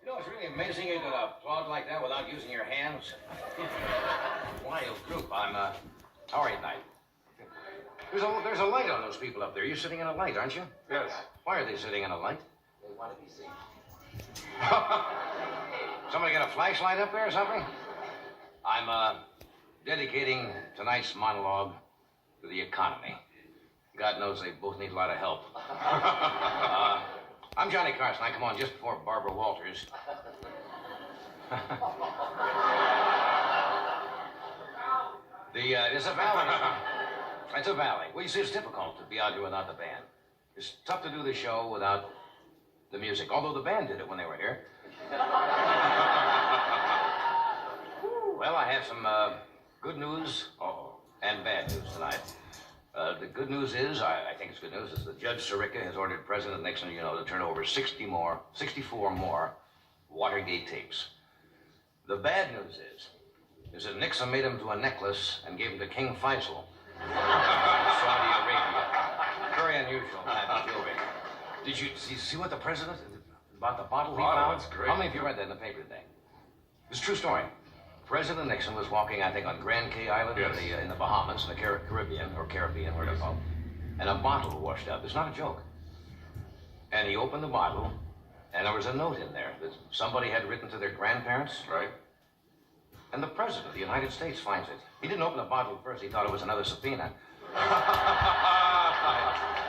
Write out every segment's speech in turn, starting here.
You know, it's really amazing you can applaud like that without using your hands. Wild group. How are you tonight? There's a light on those people up there. You're sitting in a light, aren't you? Yes. Why are they sitting in a light? They want to be seen. Somebody got a flashlight up there or something? I'm dedicating tonight's monologue to the economy. God knows they both need a lot of help. I'm Johnny Carson. I come on just before Barbara Walters. It's a valley. It's a valley. Well, you see, it's difficult to be out here without the band. It's tough to do the show without the music, although the band did it when they were here. Well, I have some good news and bad news tonight. The good news is, I think it's good news, is that Judge Sirica has ordered President Nixon, to turn over 64 more Watergate tapes. The bad news is that Nixon made him to a necklace and gave him to King Faisal, Saudi Arabia. Very unusual type of jewelry. Did you see what the president, about the bottle he found? That's great. How many of you read that in the paper today? It's a true story. President Nixon was walking, I think, on Grand Cay Island in the Bahamas, in the Caribbean, where they call it, and a bottle washed up. It's not a joke. And he opened the bottle, and there was a note in there that somebody had written to their grandparents. Right. And the President of the United States finds it. He didn't open the bottle first. He thought it was another subpoena.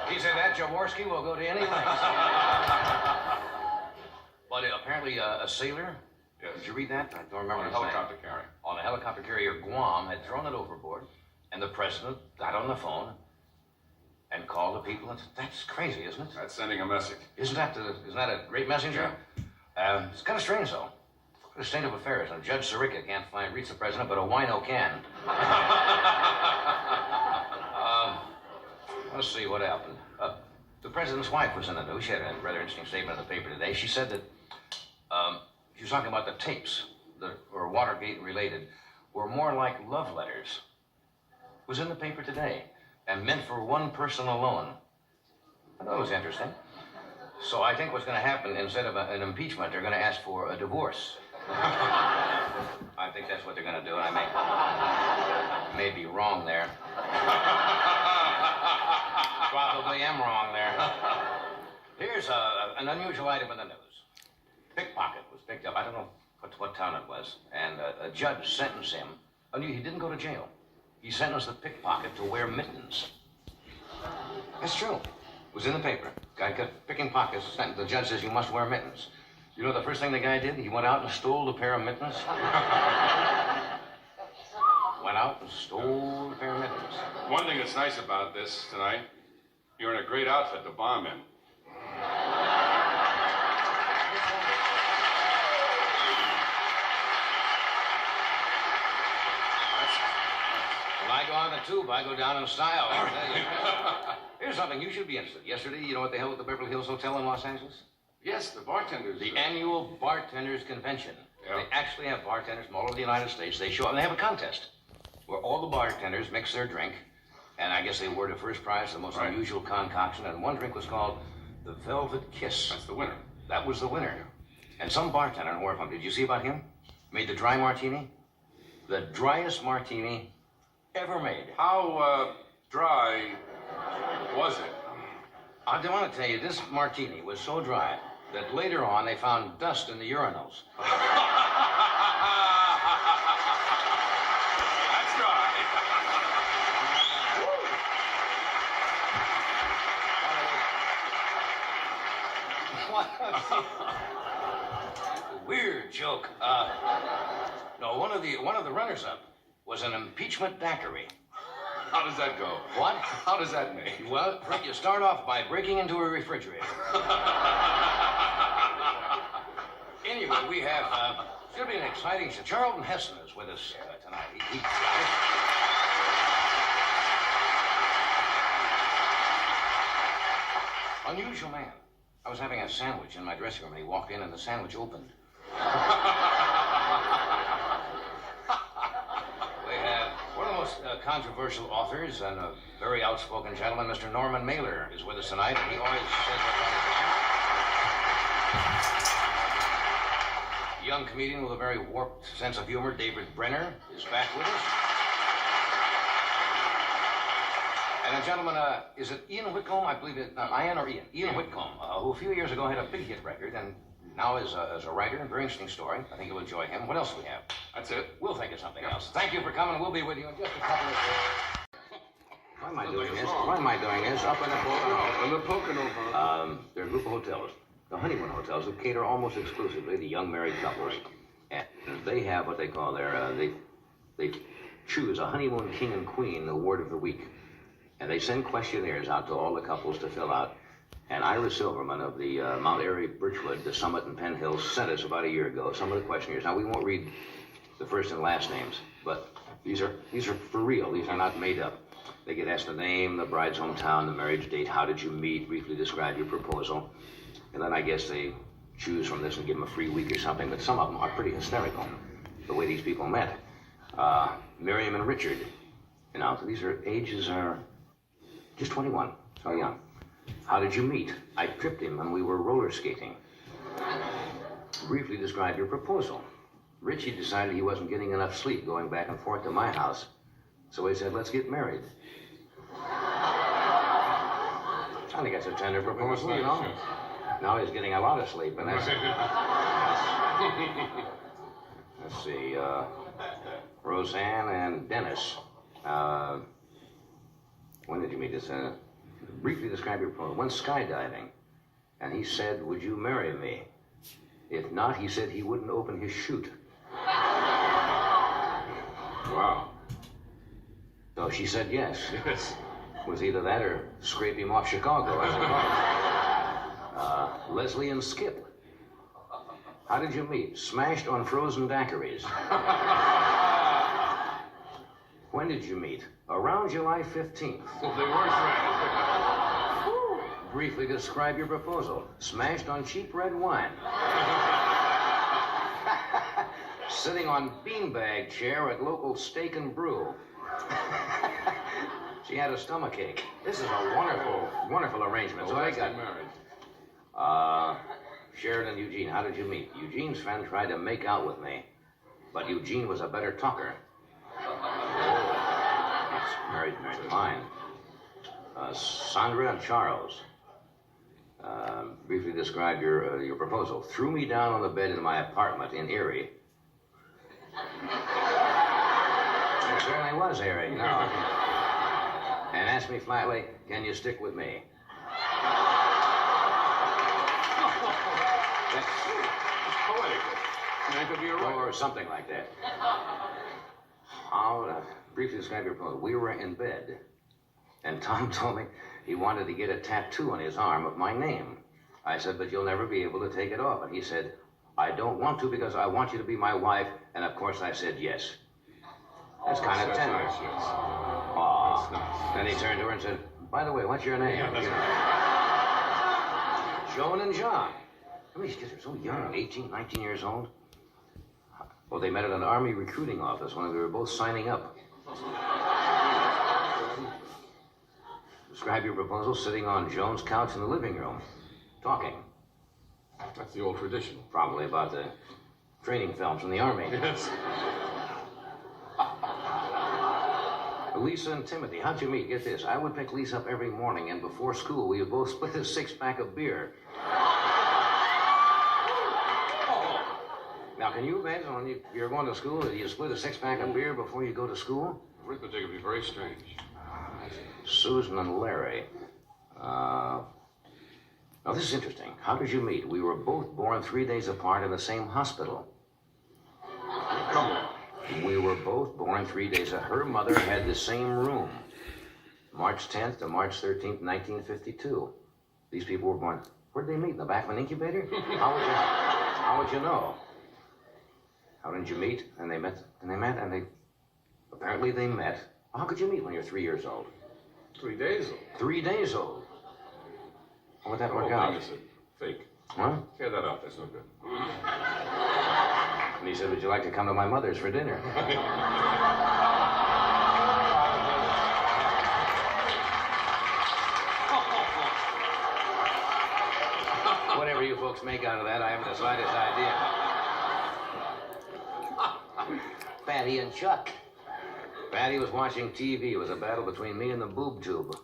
He said, that Jaworski will go to any lengths. But apparently a sailor, did you read that? I don't remember. On a helicopter carrier. On a helicopter carrier, Guam had thrown it overboard, and the President got on the phone and called the people and said, that's crazy, isn't it? That's sending a message. Isn't that a great messenger? Yeah. It's kind of strange, though. The state of affairs. And Judge Sirica can't reach the president, but a wino can. Let's see what happened. The president's wife was in the news. She had a rather interesting statement in the paper today. She said that she was talking about the tapes that were Watergate related were more like love letters. It was in the paper today and meant for one person alone. I thought it was interesting. So I think what's going to happen, instead of an impeachment, they're going to ask for a divorce. I think that's what they're going to do, and I may be wrong there. Probably am wrong there. Here's an unusual item in the news. Pickpocket was picked up. I don't know what town it was, and a judge sentenced him. He didn't go to jail. He sentenced the pickpocket to wear mittens. That's true. It was in the paper. Guy kept picking pockets. The judge says you must wear mittens. You know the first thing the guy did? He went out and stole a pair of mittens. Went out and stole a pair of mittens. One thing that's nice about this tonight, you're in a great outfit to bomb in. When I go on the tube, I go down in style. I'll tell you. Here's something you should be interested. Yesterday, you know what they held at the Beverly Hills Hotel in Los Angeles? Yes, the bartenders. The annual Bartenders Convention. Yeah. They actually have bartenders from all over the United States. They show up and they have a contest where all the bartenders mix their drink, and I guess they award a first prize to the most unusual concoction, and one drink was called the Velvet Kiss. That's the winner. That was the winner. And some bartender, I don't know where from, did you see about him? Made the dry martini? The driest martini ever made. How dry was it? I don't want to tell you, this martini was so dry that later on they found dust in the urinals. That's dry. Weird joke. No, one of the runners-up was an impeachment daiquiri. How does that go? What? How does that make? Well, you start off by breaking into a refrigerator. Anyway, we have, should be an exciting show. Charlton Heston is with us tonight. He's got it. Unusual man. I was having a sandwich in my dressing room, and he walked in, and the sandwich opened. We have one of the most controversial authors and a very outspoken gentleman, Mr. Norman Mailer, is with us tonight, and he always says what's on his mind. young comedian with a very warped sense of humor, David Brenner, is back with us. And a gentleman, is it Ian Whitcomb? I believe it, Ian or Ian? Ian Whitcomb, who a few years ago had a big hit record and now is a writer. A very interesting story. I think you'll enjoy him. What else do we have? That's it. We'll think of something else. Thank you for coming. We'll be with you in just a couple of days. Why am I doing this? Why am I doing this? Up in the Pocono. In the Pocono. There are a group of hotels, the Honeymoon hotels, that cater almost exclusively to young married couples. And they have what they call they choose a honeymoon king and queen award of the week. And they send questionnaires out to all the couples to fill out. And Ira Silverman of the Mount Airy, Birchwood, the Summit and Penn Hills sent us about a year ago some of the questionnaires. Now, we won't read the first and last names, but these are for real. These are not made up. They get asked the name, the bride's hometown, the marriage date, how did you meet, briefly describe your proposal. And then I guess they choose from this and give them a free week or something, but some of them are pretty hysterical, the way these people met. Miriam and Richard, you know, ages are just 21, so young. How did you meet? I tripped him when we were roller skating. Briefly describe your proposal. Richie decided he wasn't getting enough sleep going back and forth to my house, so he said, let's get married. I think that's a tender proposal, you know? Now he's getting a lot of sleep, and that's... Let's see, Roseanne and Dennis. When did you meet this? Briefly describe your proposal. Went skydiving, and he said, would you marry me? If not, he said he wouldn't open his chute. Wow. So she said yes. Yes. It was either that or scrape him off Chicago, I suppose. Leslie and Skip. How did you meet? Smashed on frozen daiquiris. When did you meet? Around July 15th. Well, they were friends. Briefly describe your proposal. Smashed on cheap red wine. Sitting on beanbag chair at local steak and brew. She had a stomachache. This is a wonderful, wonderful arrangement. So I got married. Sharon and Eugene, how did you meet? Eugene's friend tried to make out with me, but Eugene was a better talker. Married, fine. Sandra and Charles. Briefly describe your proposal. Threw me down on the bed in my apartment in Erie. It certainly was Erie, no. And asked me flatly, can you stick with me? That's poetic. That could be a writer. Or something like that. I'll briefly describe your proposal. We were in bed, and Tom told me he wanted to get a tattoo on his arm of my name. I said, but you'll never be able to take it off. And he said, I don't want to because I want you to be my wife. And of course I said yes. That's kind of tender. Nice, yes. Aw. That's nice. Then he turned to her and said, by the way, what's your name? Yeah, that's Joan and John. I mean, these kids are so young, 18, 19 years old. Well, they met at an Army recruiting office when they were both signing up. Describe your proposal sitting on Joan's couch in the living room, talking. That's the old tradition. Probably about the training films from the Army. Yes. Lisa and Timothy, how'd you meet? Get this. I would pick Lisa up every morning, and before school, we would both split a 6-pack of beer. Now, can you imagine when you're going to school, you split a 6-pack of beer before you go to school? Arithmetic would be very strange. Susan and Larry. Now, this is interesting. How did you meet? We were both born 3 days apart in the same hospital. Come on. We were both born 3 days. Her mother had the same room. March 10th to March 13th, 1952. These people were born. Where'd they meet? In the back of an incubator? How would you know? How did you meet? And they met. Apparently they met. How could you meet when you're 3 years old? 3 days old. 3 days old. How would that work out? Thing is fake. Huh? Tear that out. That's no good. And he said, would you like to come to my mother's for dinner? Whatever you folks make out of that, I haven't the slightest idea. Patty and Chuck. Patty was watching TV. It was a battle between me and the boob tube.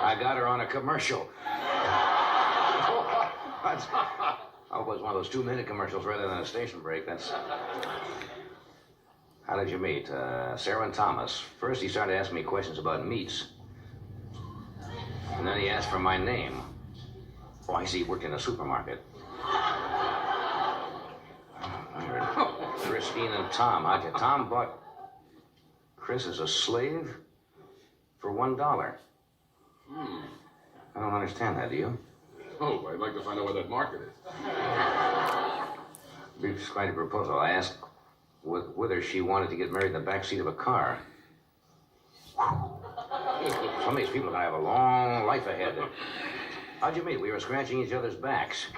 I got her on a commercial. Oh, it was one of those 2-minute commercials rather than a station break. That's... How did you meet? Sarah and Thomas. First, he started asking me questions about meats. And then he asked for my name. Oh, I see he worked in a supermarket. Christine and Tom. Tom bought Chris as a slave for $1. I don't understand that, do you? Oh, I'd like to find out what that market is. Brief's quite a proposal. I asked whether she wanted to get married in the backseat of a car. Some of these people are going to have a long life ahead. How'd you meet? We were scratching each other's backs.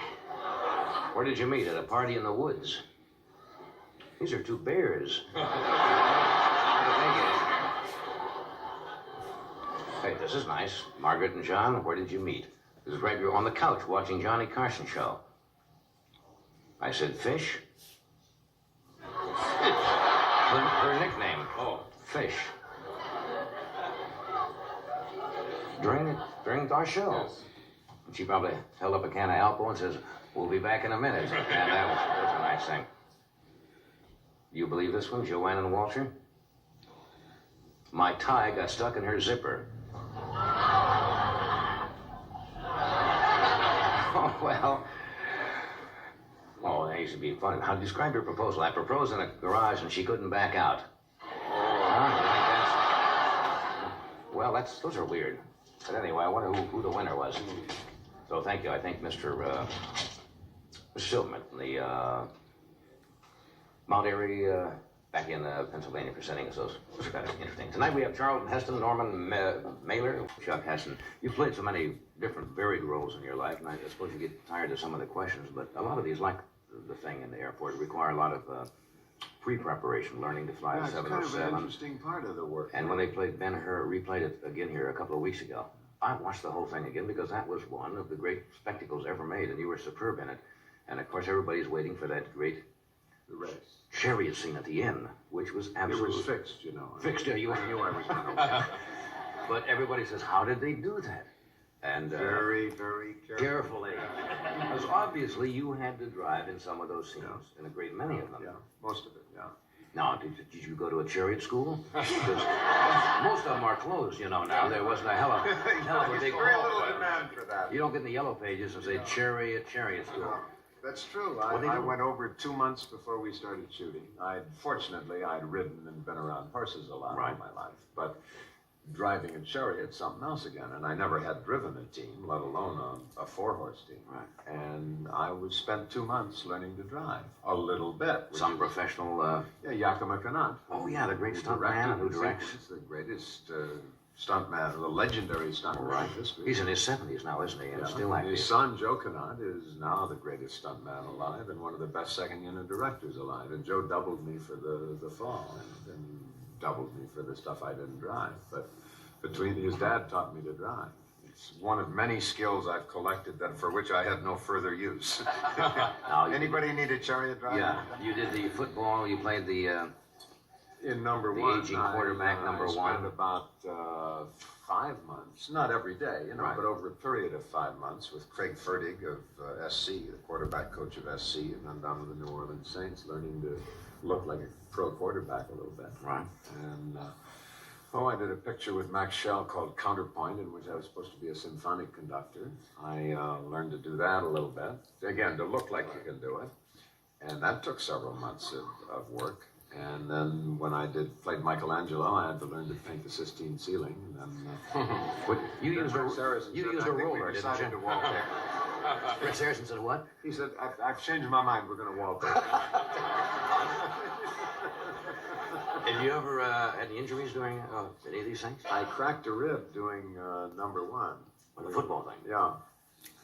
Where did you meet? At a party in the woods. These are 2 bears. Hey, this is nice. Margaret and John, where did you meet? This is right here on the couch watching Johnny Carson show. I said, Fish? Her nickname. Oh, Fish. During our show. Yes. And she probably held up a can of Alpo and says, we'll be back in a minute. And that was a nice thing. You believe this one, Joanne and Walter? My tie got stuck in her zipper. Oh, well. Oh, that used to be fun. How describe your proposal? I proposed in a garage and she couldn't back out. Huh? You think that's... Well, those are weird. But anyway, I wonder who the winner was. So thank you. I think Mr. Silverman, the Mount Airy, back in Pennsylvania, presenting us those. Those are kind of interesting. Tonight we have Charlton Heston, Norman Mailer, Chuck Heston. You've played so many different varied roles in your life, and I suppose you get tired of some of the questions, but a lot of these, like the thing in the airport, require a lot of pre-preparation, learning to fly the 707. It's kind of an interesting part of the work. And when they played Ben-Hur, replayed it again here a couple of weeks ago, I watched the whole thing again because that was one of the great spectacles ever made, and you were superb in it. And of course, everybody's waiting for that great The race. chariot scene at the end, which was absolutely... It was fixed, you know. Fixed, yeah, you knew I was going to But everybody says, how did they do that? And Very, very carefully. Because obviously you had to drive in some of those scenes, in a great many of them. Yeah, most of it, yeah. Now, did you go to a chariot school? Because most of them are closed, you know, now. There wasn't a hell of a big Very hall. little demand for that. You don't get in the yellow pages and say chariot school. No, that's true. What they I do? went over 2 months before we started shooting. Fortunately, I'd ridden and been around horses a lot Right. all my life. But driving a chariot's something else again. And I never had driven a team, let alone a 4-horse team. Right. And I spent 2 months learning to drive a little bit. Some professional... Yeah, Yakima Kanat. Oh, yeah, the great Who stunt directed man who the directs. sequence, the greatest stuntman, the legendary stuntman in history. He's in his 70s now, isn't he? And still active. His son, Joe Kanat, is now the greatest stuntman alive and one of the best second-unit directors alive. And Joe doubled me for the fall and doubled me for the stuff I didn't drive. But his dad taught me to drive. It's one of many skills I've collected for which I had no further use. Anybody need a chariot driver? Yeah, you did the football, you played the... In number The one, aging quarterback, number I one. spent about 5 months, not every day, you know, Right. but over a period of 5 months with Craig Fertig of SC, the quarterback coach of SC, and then down to the New Orleans Saints, learning to look like a pro quarterback a little bit. Right. And I did a picture with Max Schell called Counterpoint, in which I was supposed to be a symphonic conductor. I learned to do that a little bit, again, to look like you can do it. And that took several months of work. And then when I played Michelangelo, I had to learn to paint the Sistine ceiling. And then You used a roller, we didn't decided you? to wallpaper. Prince Harrison said what? He said, I've changed my mind. We're going to wallpaper. Have you ever had any injuries during any of these things? I cracked a rib doing number one. Or the football thing? Yeah.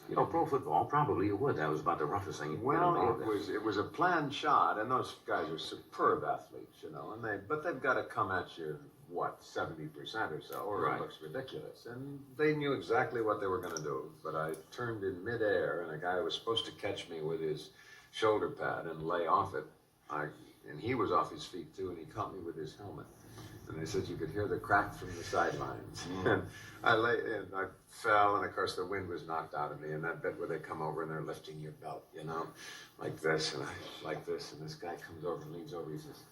You know, pro football, probably you would. That was about the roughest thing you could Well, do. it was a planned shot, and those guys are superb athletes, you know, but they've got to come at you, 70% or so, or Right. it looks ridiculous. And they knew exactly what they were going to do, but I turned in midair, and a guy was supposed to catch me with his shoulder pad and lay off it, And he was off his feet too, and he caught me with his helmet. And they said you could hear the crack from the sidelines. And I fell, and of course the wind was knocked out of me. And that bit where they come over and they're lifting your belt, you know, like this, and I like this, and this guy comes over and leans over. He says,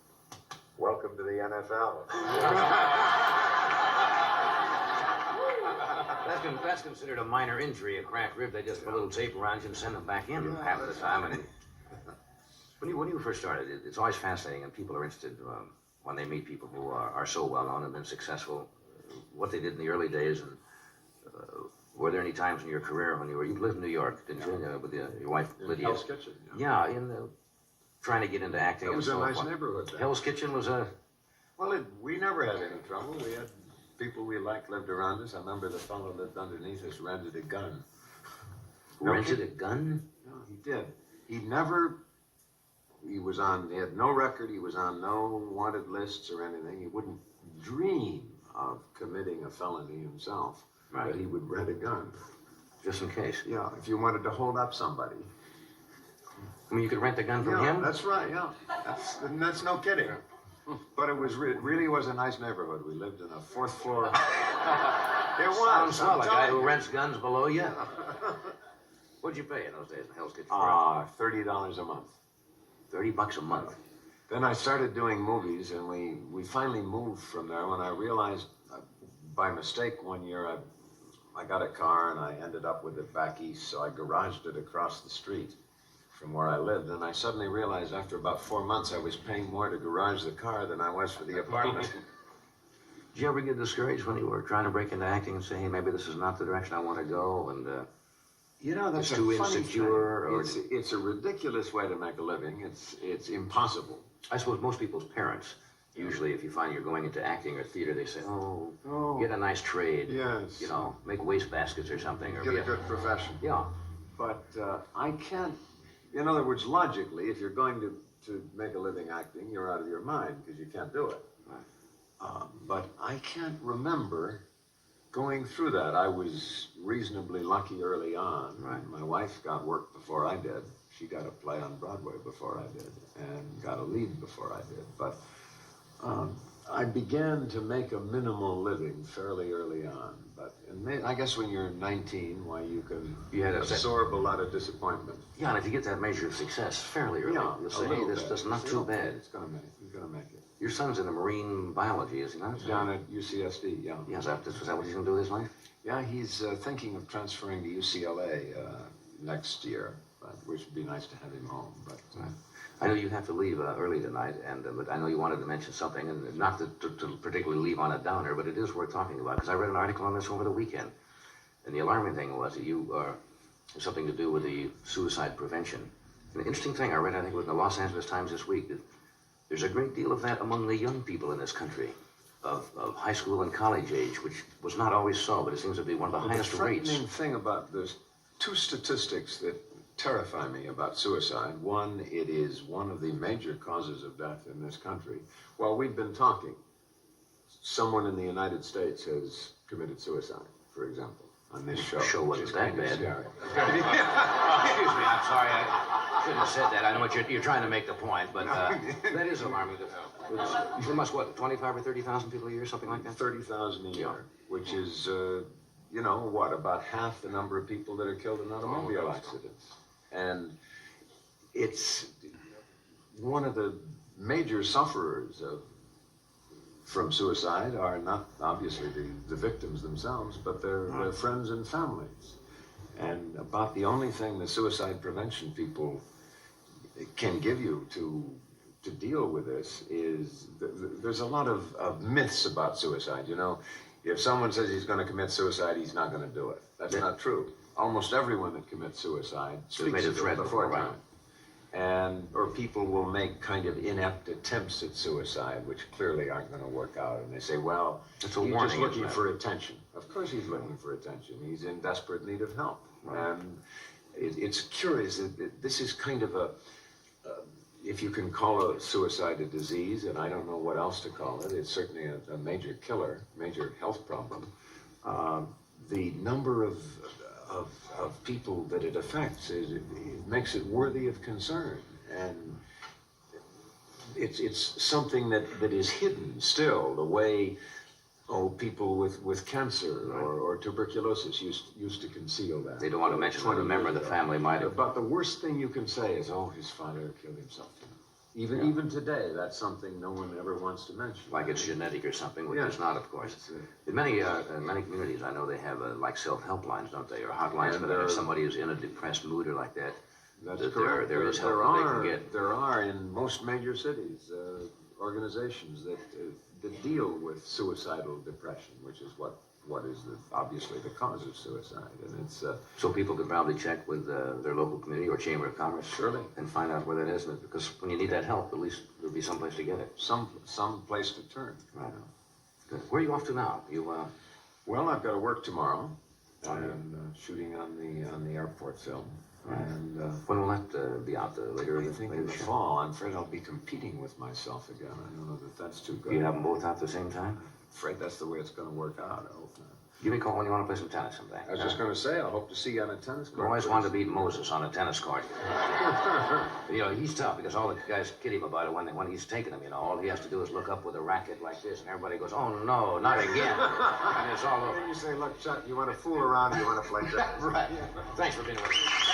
"Welcome to the NFL." That's considered a minor injury, a cracked rib. They just put a little tape around you and send them back in half of the time. And when you first started, it's always fascinating, and people are interested when they meet people who are so well known and been successful, what they did in the early days. And were there any times in your career when you lived in New York, didn't you, with your wife Lydia? Hell's Kitchen. Yeah, trying to get into acting. It was and a so nice on. neighborhood then. Hell's Kitchen was a... Well, we never had any trouble. We had people we liked lived around us. I remember the fellow lived underneath us rented a gun. Rented a gun? No, he did. He had no record. He was on no wanted lists or anything. He wouldn't dream of committing a felony himself. Right. But he would rent a gun. Just in case. Yeah, if you wanted to hold up somebody. I mean, you could rent the gun from him? That's right, yeah. That's no kidding. But it really was a nice neighborhood. We lived in a fourth floor. It was. Sounds like a guy who rents guns below you. What'd you pay in those days in Hell's Kitchen? $30 a month. $30 a month. Then I started doing movies, and we finally moved from there when I realized, by mistake, one year I got a car and I ended up with it back east, so I garaged it across the street from where I lived, and I suddenly realized after about 4 months I was paying more to garage the car than I was for the apartment. Did you ever get discouraged when you were trying to break into acting and say, hey, maybe this is not the direction I want to go, and you know, that's it's too funny insecure? thing. Or... It's a ridiculous way to make a living. It's impossible. I suppose most people's parents, usually if you find you're going into acting or theater, they say, oh, get a nice trade. Yes. You know, make wastebaskets or something. Or Get a good profession. Yeah. But I can't, in other words, logically, if you're going to make a living acting, you're out of your mind because you can't do it. Right. But I can't remember going through that. I was reasonably lucky early on. Right. My wife got work before I did. She got a play on Broadway before I did, and got a lead before I did. But I began to make a minimal living fairly early on. But I guess when you're 19, why you can absorb a lot of disappointment. Yeah, and if you get that measure of success fairly early, you'll say, hey, this is not too bad. He's gonna make it. Your son's into marine biology, is he not? Down at UCSD, yeah. Yeah, is that what he's going to do with his life? Yeah, he's thinking of transferring to UCLA next year, which would be nice to have him home. But I know you have to leave early tonight, but I know you wanted to mention something, and not to particularly leave on a downer, but it is worth talking about, because I read an article on this over the weekend, and the alarming thing was that you have something to do with the suicide prevention. An interesting thing I read, I think it was in the Los Angeles Times this week, that there's a great deal of that among the young people in this country, of high school and college age, which was not always so, but it seems to be one of the highest rates. The frightening thing about there's two statistics that terrify me about suicide. One, it is one of the major causes of death in this country. While we've been talking, someone in the United States has committed suicide, for example, on this show. The show wasn't that bad. Scary. Excuse me, I'm sorry, I shouldn't have said that. I know what you're trying to make the point, but that is alarming. There must, 25 or 30,000 people a year, something like that? 30,000 a year, which is, about half the number of people that are killed in automobile accidents. And it's one of the major sufferers from suicide are not obviously the victims themselves, but their friends and families. And about the only thing the suicide prevention people can give you to deal with this is there's a lot of myths about suicide. You know, if someone says he's going to commit suicide, he's not going to do it. That's not true. Almost everyone that commits suicide speaks of it beforehand. Or people will make kind of inept attempts at suicide, which clearly aren't going to work out. And they say, well, he's just looking for attention. Of course he's looking for attention. He's in desperate need of help. Right. And it's curious that this is kind of if you can call a suicide a disease, and I don't know what else to call it, it's certainly a major killer, major health problem. The number of people that it affects, it makes it worthy of concern. And it's something that is hidden still, the way people with cancer or tuberculosis used to conceal that. They don't want to mention what a member of the family might have. But the worst thing you can say is, his father killed himself. Even today, that's something no one ever wants to mention. Like it's genetic or something, which is not, of course. In many communities, I know they have like self-help lines, don't they, or hotlines for if somebody is in a depressed mood or like that. That's correct. There is help that they can get. There are in most major cities organizations that deal with suicidal depression, which is what is obviously the cause of suicide, and it's so people could probably check with their local community or chamber of commerce, surely, and find out where that is. Because when you need that help, at least there'll be some place to get it. Some place to turn. Right. Good. Where are you off to now? Well, I've got to work tomorrow. I'm shooting on the airport film. Right. And when will that be out? Later? I think in the fall. I'm afraid I'll be competing with myself again. I don't know that that's too good. Do you have them both out at the same time? I'm afraid that's the way it's going to work out. I hope not. Give me a call when you want to play some tennis someday. I was just going to say, I hope to see you on a tennis court. I always wanted to beat Moses on a tennis court. He's tough because all the guys kid him about it when he's taking them, all he has to do is look up with a racket like this and everybody goes, oh no, not again. And it's all over. You say, look, Chuck, you want to fool around or you want to play tennis? Right. Thanks for being with us.